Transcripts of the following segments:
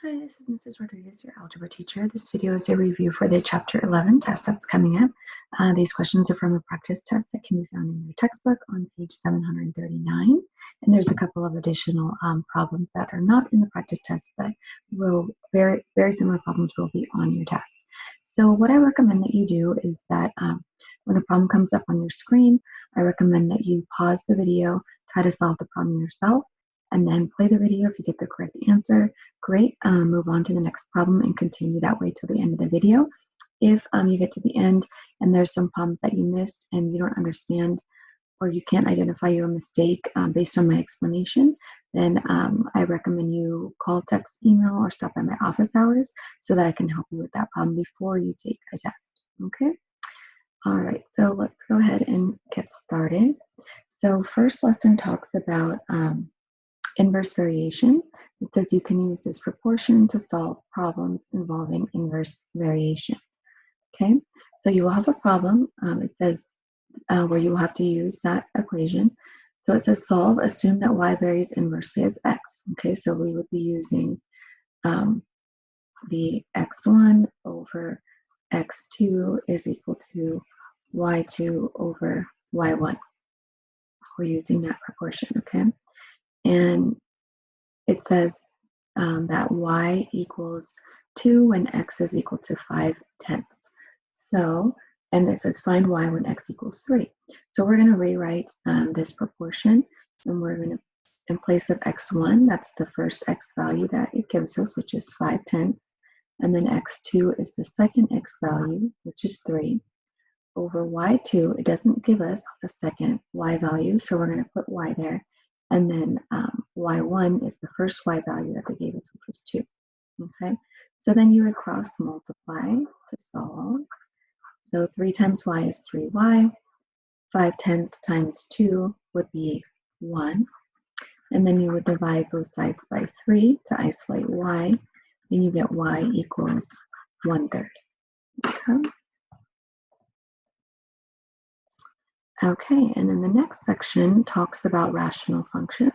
Hi, this is Mrs. Rodriguez, your algebra teacher. This video is a review for the Chapter 11 test that's coming up. These questions are from a practice test that can be found in your textbook on page 739. And there's a couple of additional problems that are not in the practice test, but very similar problems will be on your test. So what I recommend that you do is that when a problem comes up on your screen, I recommend that you pause the video, try to solve the problem yourself, and then play the video. If you get the correct answer, great. Move on to the next problem and continue that way till the end of the video. If you get to the end and there's some problems that you missed and you don't understand or you can't identify your mistake based on my explanation, then I recommend you call, text, email, or stop by my office hours so that I can help you with that problem before you take a test. Okay? All right, so let's go ahead and get started. So first lesson talks about inverse variation. It says you can use this proportion to solve problems involving inverse variation. Okay, so you will have a problem. It says where you will have to use that equation. So it says solve, assume that y varies inversely as x. Okay, so we would be using the x1 over x2 is equal to y2 over y1. We're using that proportion, okay? And it says that y equals 2 when x is equal to 5/10. So, and it says find y when x equals 3. So we're going to rewrite this proportion, and we're going to, in place of x1, that's the first x value that it gives us, which is 5/10. And then x2 is the second x value, which is 3. Over y2, it doesn't give us a second y value, so we're going to put y there. And then y1 is the first y value that they gave us, which was 2. Okay, so then you would cross multiply to solve. So 3 times y is 3y. 5/10 times 2 would be 1. And then you would divide both sides by 3 to isolate y, and you get y equals 1/3. Okay. Okay, and then the next section talks about rational functions.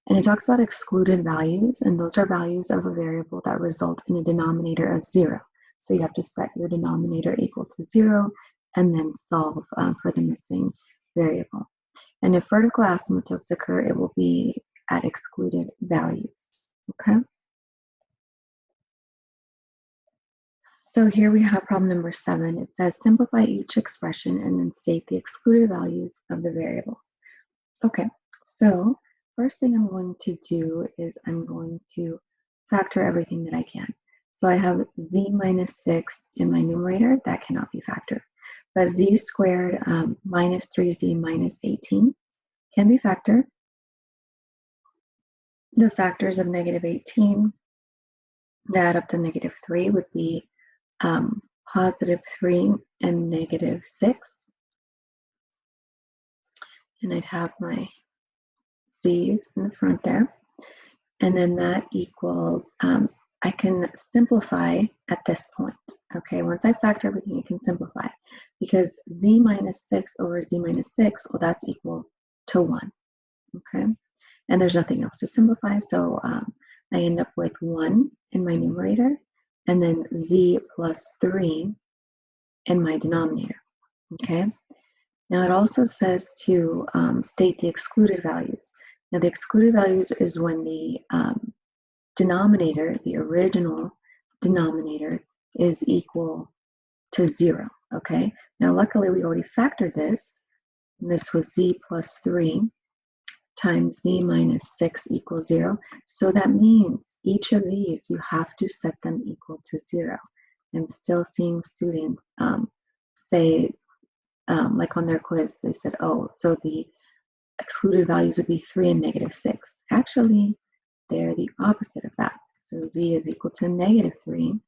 And it talks about excluded values, and those are values of a variable that result in a denominator of 0. So you have to set your denominator equal to 0 and then solve for the missing variable. And if vertical asymptotes occur, it will be at excluded values. Okay? So here we have problem number 7. It says simplify each expression and then state the excluded values of the variables. Okay, so first thing I'm going to do is I'm going to factor everything that I can. So I have z minus 6 in my numerator. That cannot be factored. But z squared minus 3z minus 18 can be factored. The factors of negative 18 that add up to negative 3 would be positive 3 and negative 6. And I'd have my z's in the front there. And then that equals, I can simplify at this point. Okay, once I factor everything, I can simplify. Because z minus 6 over z minus 6, well, that's equal to 1. Okay, and there's nothing else to simplify, so I end up with 1 in my numerator, and then z plus 3 in my denominator. Okay, now it also says to state the excluded values. Now the excluded values is when the denominator, the original denominator, is equal to 0. Okay, now luckily we already factored this. And this was z plus 3 times z minus 6 equals 0. So that means each of these, you have to set them equal to 0. I'm still seeing students say, like on their quiz, they said, oh, so the excluded values would be 3 and negative 6. Actually, they're the opposite of that. So z is equal to negative 3,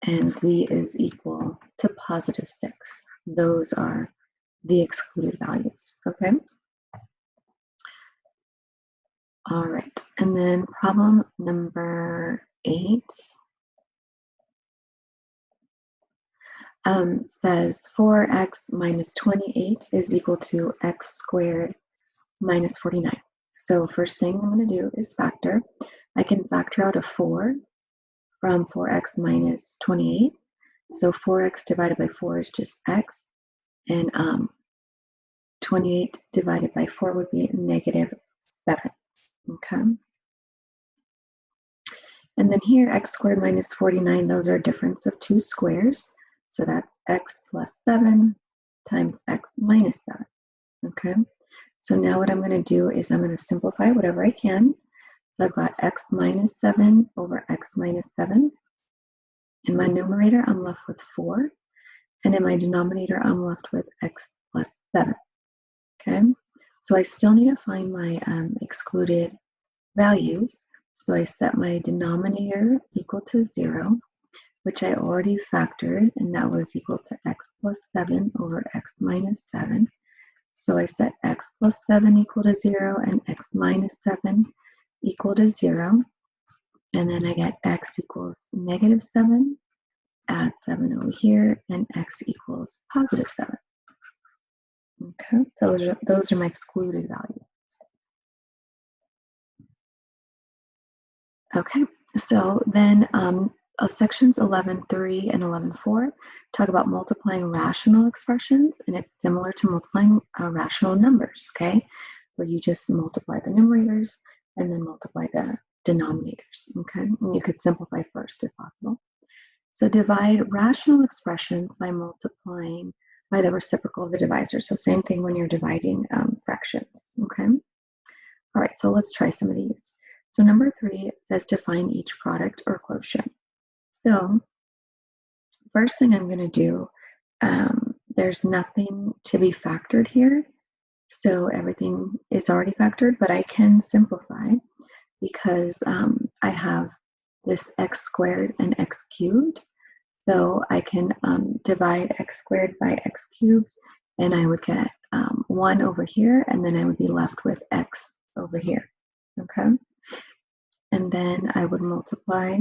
and z is equal to positive 6. Those are the excluded values, okay? All right, and then problem number 8 says 4x minus 28 is equal to x squared minus 49. So first thing I'm going to do is factor. I can factor factor out a 4 from 4x minus 28. So 4x divided by 4 is just x, and 28 divided by 4 would be negative 7. Okay. And then here, x squared minus 49, those are a difference of two squares. So that's x plus 7 times x minus 7. Okay. So now what I'm going to do is I'm going to simplify whatever I can. So I've got x minus 7 over x minus 7. In my numerator, I'm left with 4. And in my denominator, I'm left with x plus 7. Okay. So I still need to find my excluded values. So I set my denominator equal to 0, which I already factored, and that was equal to x plus 7 over x minus 7. So I set x plus 7 equal to 0 and x minus 7 equal to 0. And then I get x equals negative 7, add 7 over here, and x equals positive 7. Okay, so those are my excluded values. Okay, so then sections 11.3 and 11.4 talk about multiplying rational expressions, and it's similar to multiplying rational numbers, okay? Where you just multiply the numerators and then multiply the denominators, okay? And you could simplify first if possible. So divide rational expressions by multiplying by the reciprocal of the divisor. So same thing when you're dividing fractions, okay? All right, so let's try some of these. So number 3 says to find each product or quotient. So first thing I'm going to do, there's nothing to be factored here. So everything is already factored, but I can simplify because I have this x squared and x cubed. So I can divide x squared by x cubed, and I would get 1 over here, and then I would be left with x over here, okay? And then I would multiply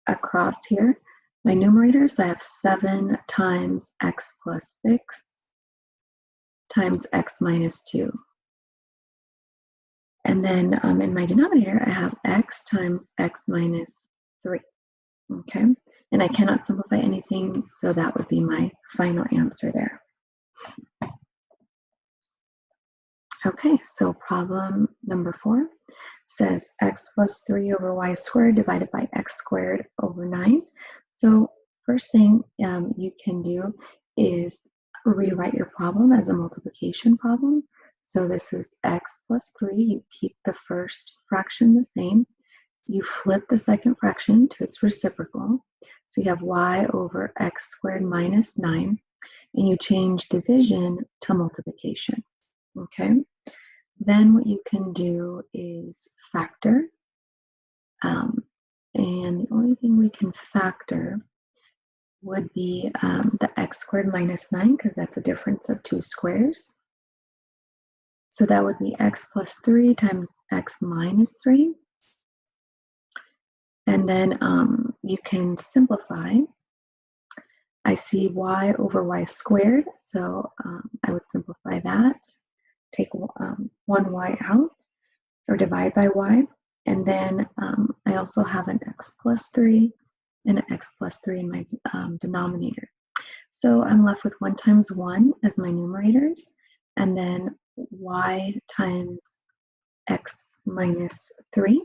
across here. My numerators, I have 7 times x plus 6 times x minus 2. And then in my denominator, I have x times x minus 3, okay? And I cannot simplify anything, so that would be my final answer there. Okay, so problem number 4 says x plus 3 over y squared divided by x squared over 9. So first thing you can do is rewrite your problem as a multiplication problem. So this is x plus 3. You keep the first fraction the same. You flip the second fraction to its reciprocal. So you have y over x squared minus 9. And you change division to multiplication. Okay? Then what you can do is factor. And the only thing we can factor would be the x squared minus 9, because that's a difference of two squares. So that would be x plus 3 times x minus 3. And then you can simplify. I see y over y squared, so I would simplify that. Take one y out, or divide by y. And then I also have an x plus 3 and an x plus 3 in my denominator. So I'm left with 1 times 1 as my numerators, and then y times x minus 3.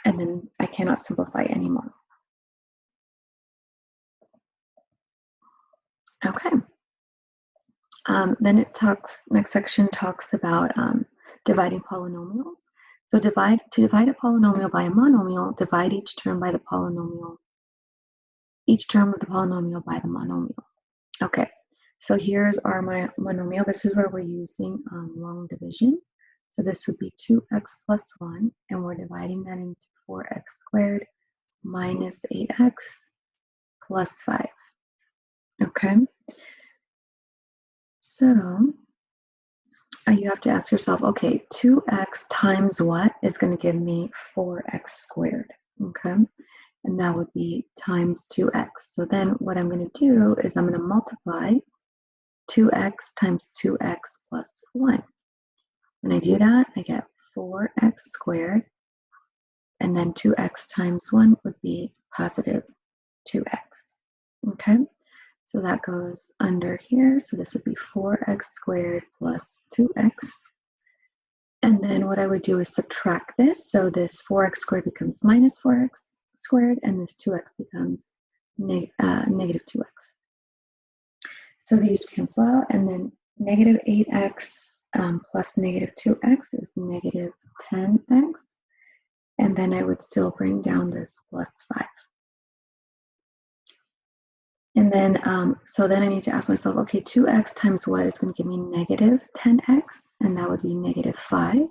And then I cannot simplify anymore. Okay. Then it talks, next section talks about dividing polynomials. So to divide a polynomial by a monomial, divide each term by the polynomial, each term of the polynomial by the monomial. Okay, so here's our monomial. This is where we're using long division. So this would be 2x plus 1, and we're dividing that into 4x squared minus 8x plus 5. Okay, so you have to ask yourself, okay, 2x times what is going to give me 4x squared, okay? And that would be times 2x. So then what I'm going to do is I'm going to multiply 2x times 2x plus 1. When I do that, I get 4x squared, and then 2x times 1 would be positive 2x. Okay, so that goes under here. So this would be 4x squared plus 2x. And then what I would do is subtract this. So this 4x squared becomes minus 4x squared, and this 2x becomes negative 2x. So these cancel out, and then negative 8x plus negative 2x is negative 10x. And then I would still bring down this plus 5. And then, so then I need to ask myself, okay, 2x times what is going to give me negative 10x, and that would be negative 5.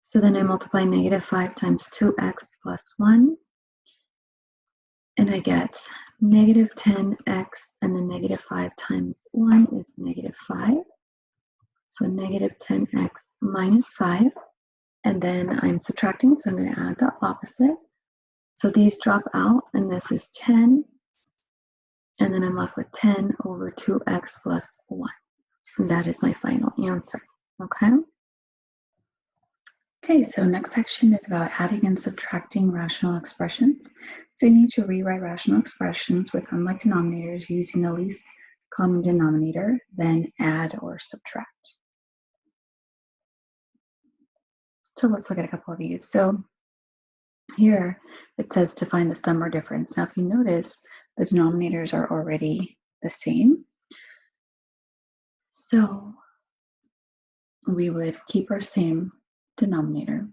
So then I multiply negative 5 times 2x plus 1, and I get negative 10x, and then negative 5 times 1 is negative 5. So negative 10x minus 5, and then I'm subtracting, so I'm going to add the opposite. So these drop out, and this is 10, and then I'm left with 10 over 2x plus 1. And that is my final answer, okay? Okay, so next section is about adding and subtracting rational expressions. So you need to rewrite rational expressions with unlike denominators using the least common denominator, then add or subtract. So let's look at a couple of these. So here it says to find the sum or difference. Now if you notice, the denominators are already the same. So we would keep our same denominator,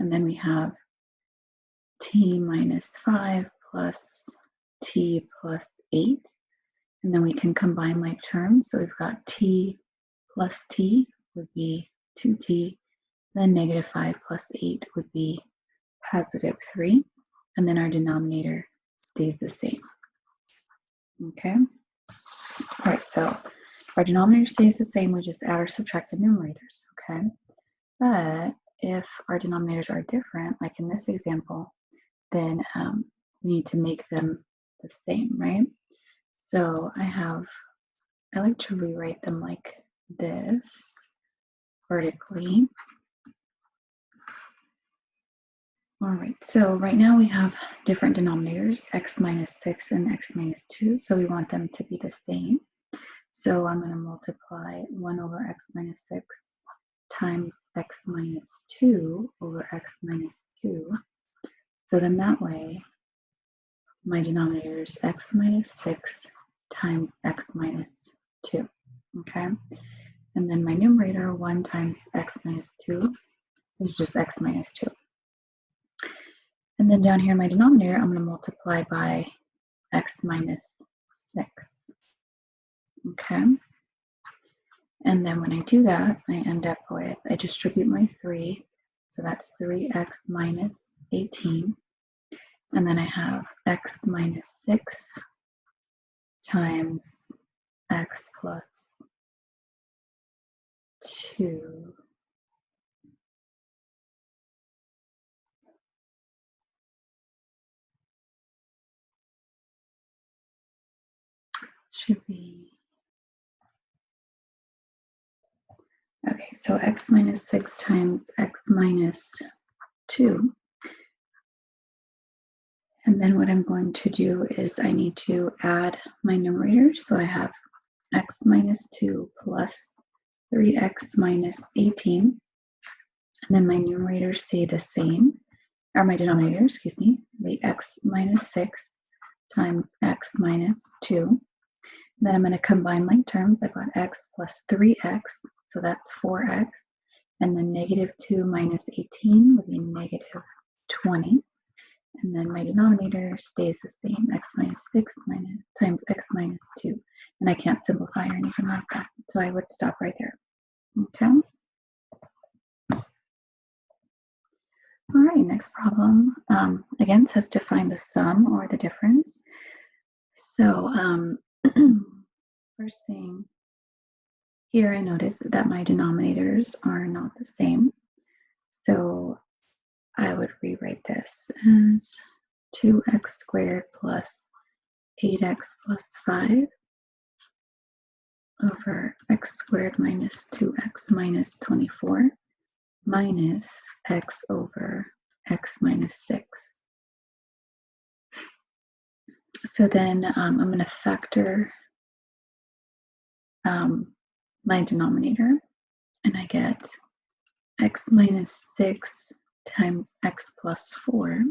and then we have t minus 5 plus t plus 8, and then we can combine like terms. So we've got t plus t would be 2t, then negative 5 plus 8 would be positive 3, and then our denominator stays the same. Okay, all right, so our denominator stays the same, we just add or subtract the numerators, okay? But if our denominators are different, like in this example, then we need to make them the same, right? So I like to rewrite them like this, vertically. All right, so right now we have different denominators, x minus 6 and x minus 2, so we want them to be the same. So I'm going to multiply 1 over x minus 6 times x minus 2 over x minus 2. So then that way, my denominator is x minus 6 times x minus 2, okay? And then my numerator, 1 times x minus 2, is just x minus 2. And then down here in my denominator, I'm going to multiply by x minus 6, okay? And then when I do that, I end up with, I distribute my 3, so that's 3x minus 18. And then I have x minus 6 times x plus 2. Should be, okay, so x minus 6 times x minus 2. And then what I'm going to do is I need to add my numerators. So I have x minus 2 plus 3x minus 18. And then my numerators stay the same, or my denominator, excuse me, the x minus 6 times x minus 2. Then I'm going to combine like terms. I've got x plus 3x, so that's 4x. And then negative 2 minus 18 would be negative 20. And then my denominator stays the same, x minus 6 times x minus 2. And I can't simplify or anything like that, so I would stop right there. Okay? All right, next problem. Again, says to find the sum or the difference. So first thing here, I notice that my denominators are not the same. So I would rewrite this as 2x squared plus 8x plus 5 over x squared minus 2x minus 24 minus x over x minus 6. So then I'm going to factor my denominator, and I get x minus 6 times x plus 4.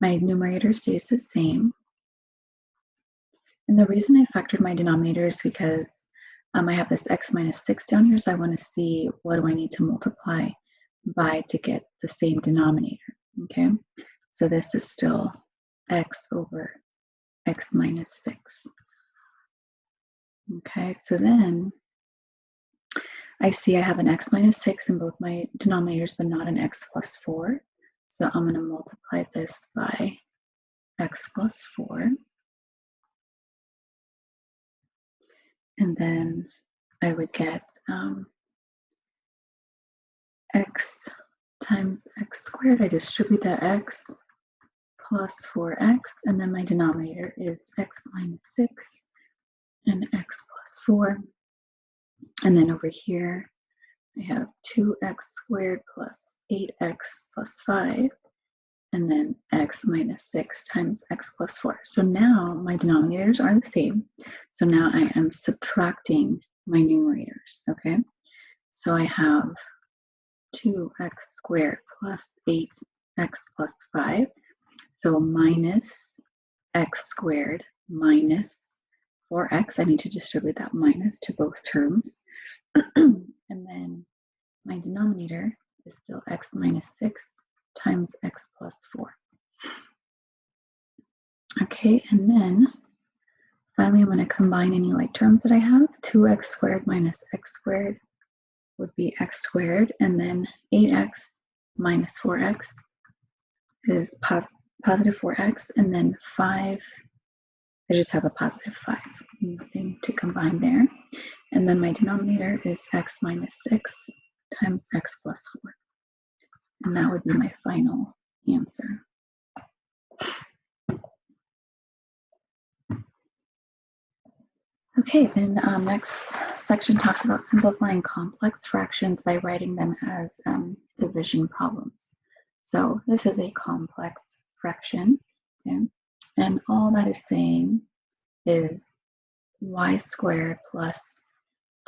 My numerator stays the same. And the reason I factored my denominator is because I have this x minus 6 down here, so I want to see what do I need to multiply by to get the same denominator, okay? So this is still x over x minus 6. Okay, so then I see I have an x minus 6 in both my denominators, but not an x plus 4. So I'm going to multiply this by x plus 4. And then I would get x times x squared. I distribute that x plus 4x, and then my denominator is x minus 6 and x plus 4. And then over here, I have 2x squared plus 8x plus 5, and then x minus 6 times x plus 4. So now my denominators are the same. So now I am subtracting my numerators, okay? So I have 2x squared plus 8x plus 5. So minus x squared minus 4x. I need to distribute that minus to both terms. And then my denominator is still x minus 6 times x plus 4. Okay, and then finally I'm going to combine any like terms that I have. 2x squared minus x squared would be x squared, and then 8x minus 4x is positive 4x, and then 5, I just have a positive 5. Nothing to combine there. And then my denominator is x minus 6 times x plus 4. And that would be my final answer. Okay, then next section talks about simplifying complex fractions by writing them as division problems. So this is a complex fraction, okay? And all that is saying is y squared plus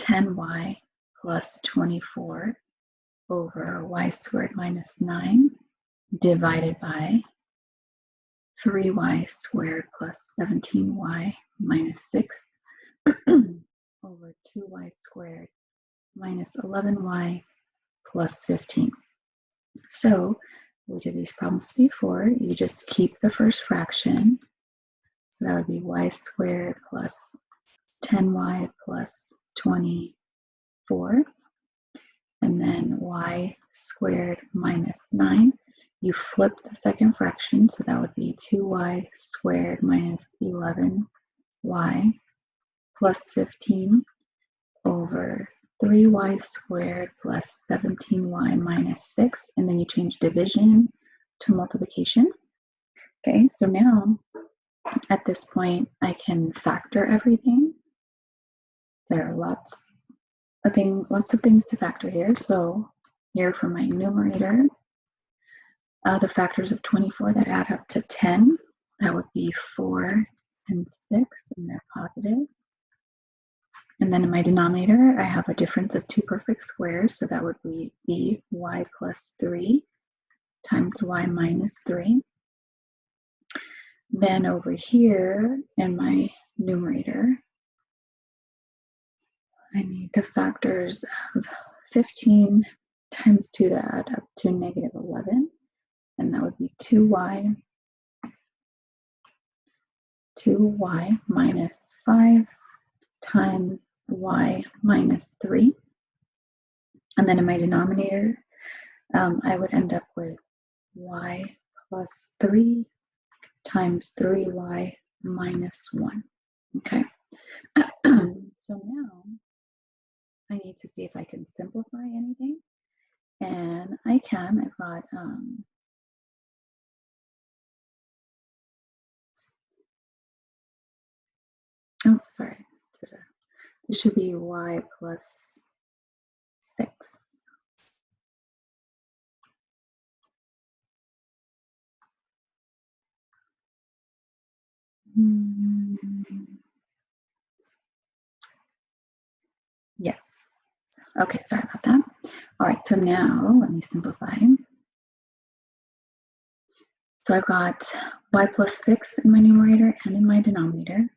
10y plus 24 over y squared minus 9 divided by 3y squared plus 17y minus 6 over 2y squared minus 11y plus 15. So we did these problems before. You just keep the first fraction. So that would be y squared plus 10y plus 24. And then y squared minus 9. You flip the second fraction, so that would be 2y squared minus 11y plus 15 over 3y squared plus 17y minus 6, and then you change division to multiplication. Okay, so now at this point I can factor everything. There are lots of things to factor here. So here for my numerator, the factors of 24 that add up to 10, that would be 4 and 6, and they're positive. And then in my denominator, I have a difference of 2 perfect squares, so that would be y plus 3 times y minus 3. Then over here in my numerator, I need the factors of 15 times 2 that add up to negative 11, and that would be 2y minus 5 times y minus 3. And then in my denominator, I would end up with y plus 3 times 3y minus 1. Okay. So now I need to see if I can simplify anything. And I can. I've got oh, sorry. It should be y plus 6. Yes. Okay, sorry about that. All right, so now let me simplify. So I've got y plus 6 in my numerator and in my denominator.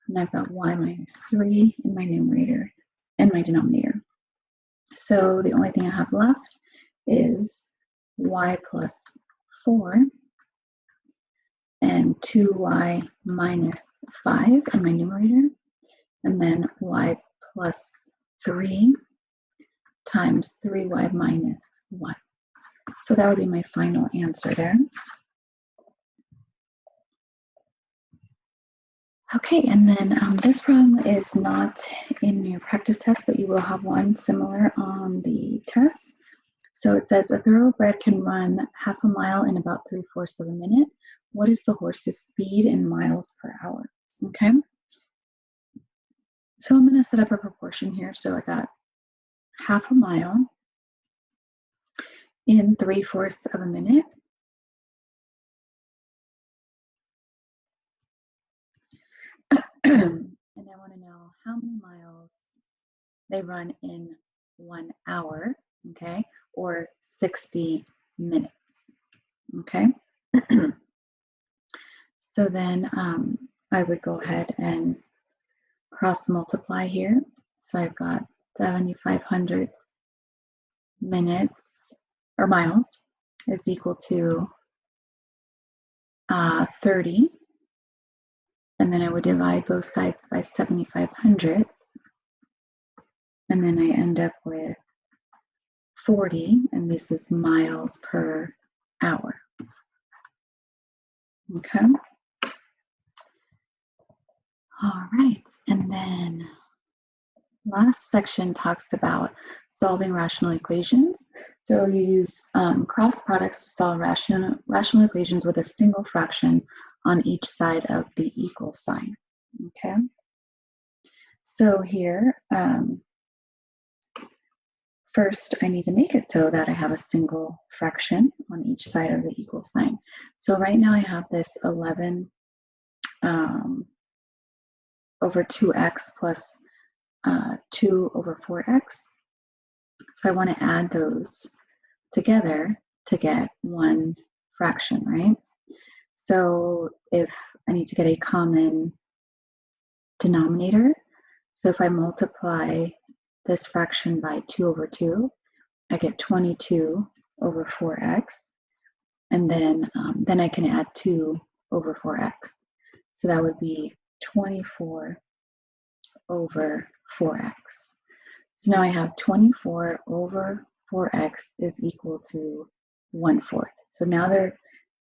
And I've got y minus 3 in my numerator and my denominator. So the only thing I have left is y plus 4 and 2y minus 5 in my numerator, and then y plus 3 times 3y minus 1. So that would be my final answer there. Okay, and then this problem is not in your practice test, but you will have one similar on the test. So it says a thoroughbred can run half a mile in about 3/4 of a minute. What is the horse's speed in miles per hour? Okay. So I'm going to set up a proportion here. So I got half a mile in 3/4 of a minute. And I want to know how many miles they run in 1 hour, okay, or 60 minutes, okay? So then I would go ahead and cross multiply here. So I've got 7,500 minutes or miles is equal to 30. And then I would divide both sides by 7,500. And then I end up with 40, and this is miles per hour. Okay. All right, and then last section talks about solving rational equations. So you use cross products to solve rational equations with a single fraction on each side of the equal sign. Okay. So here, first I need to make it so that I have a single fraction on each side of the equal sign. So right now I have this 11 over 2x plus 2 over 4x. So I want to add those together to get one fraction, right? So if I need to get a common denominator, so if I multiply this fraction by 2 over 2, I get 22 over 4x, and then I can add 2 over 4x. So that would be 24 over 4x. So now I have 24 over 4x is equal to 1/4. So now they're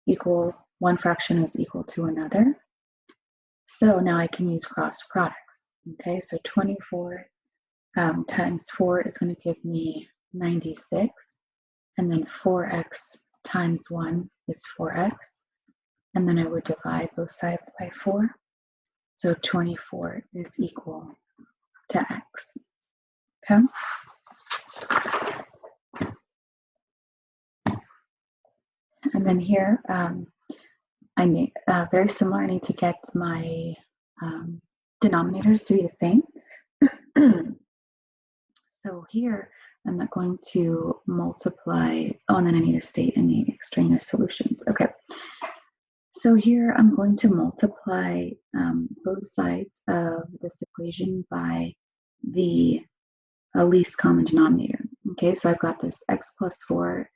equal, one fraction is equal to another. So now I can use cross products. Okay, so 24 times 4 is going to give me 96. And then 4x times 1 is 4x. And then I would divide both sides by 4. So 24 is equal to x. Okay. And then here, I need very similar. I need to get my denominators to be the same. So here, I'm not going to multiply. Oh, and then I need to state any extraneous solutions. Okay. So here, I'm going to multiply both sides of this equation by the least common denominator. Okay, so I've got this x plus 4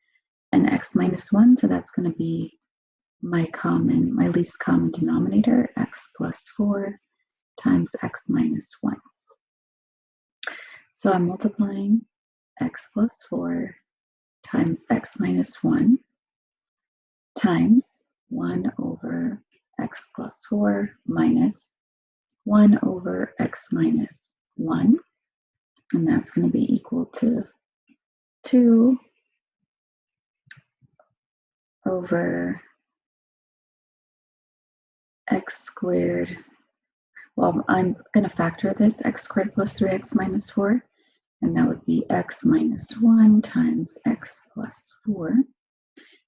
and x minus 1, so that's going to be my least common denominator, x plus 4 times x minus 1. So I'm multiplying x plus 4 times x minus 1 times 1 over x plus 4 minus 1 over x minus 1. And that's going to be equal to 2 over x squared. Well, I'm going to factor this, x squared plus 3x minus 4. And that would be x minus 1 times x plus 4.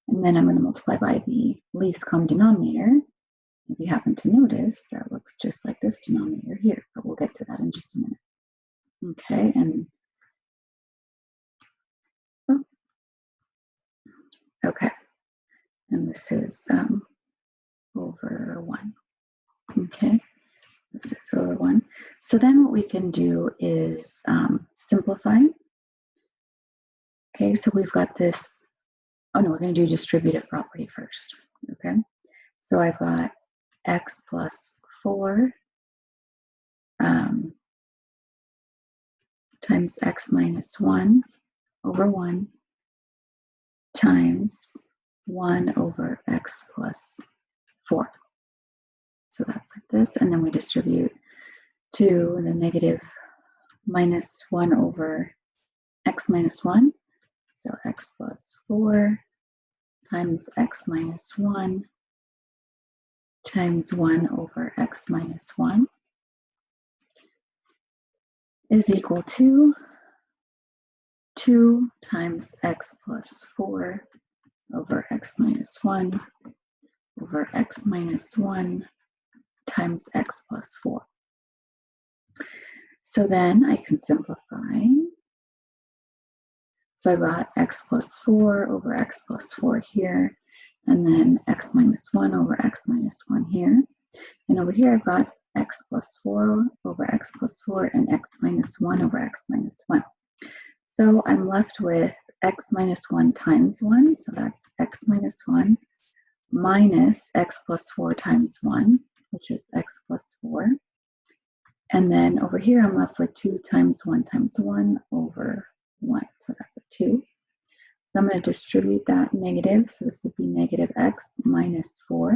And then I'm going to multiply by the least common denominator. if you happen to notice, that looks just like this denominator here, but we'll get to that in just a minute. Okay, and okay, and this is over 1. Okay, this is over 1. So then what we can do is simplify. Okay, so we've got this, oh no, we're going to do distributive property first. Okay, so I've got x plus 4 times x minus 1 over 1 times 1 over x plus 4. So that's like this, and then we distribute to the negative minus 1 over x minus 1. So x plus 4 times x minus 1 times 1 over x minus 1 is equal to 2 times x plus 4 over x minus 1 over x minus 1 times x plus 4. So then I can simplify. So I've got x plus 4 over x plus 4 here, and then x minus 1 over x minus 1 here. And over here I've got x plus 4 over x plus 4 and x minus 1 over x minus 1. So I'm left with x minus 1 times 1, so that's x minus 1 minus x plus 4 times 1, which is x plus 4. And then over here I'm left with 2 times 1 times 1 over 1, so that's a 2. So I'm going to distribute that negative, so this would be negative x minus 4.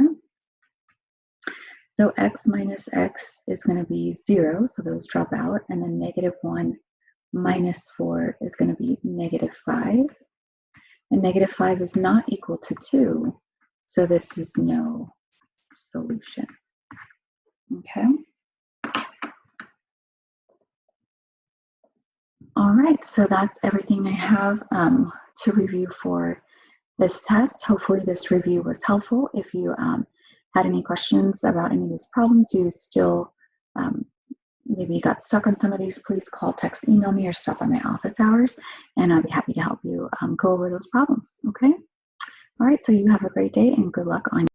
So x minus x is going to be 0, so those drop out, and then negative 1 minus 4 is going to be negative 5. And negative 5 is not equal to 2, so this is no solution. Okay. All right, so that's everything I have to review for this test. Hopefully this review was helpful. If you had any questions about any of these problems, you still maybe you got stuck on some of these, please call, text, email me, or stop by my office hours, and I'll be happy to help you go over those problems, okay? All right, so you have a great day and good luck on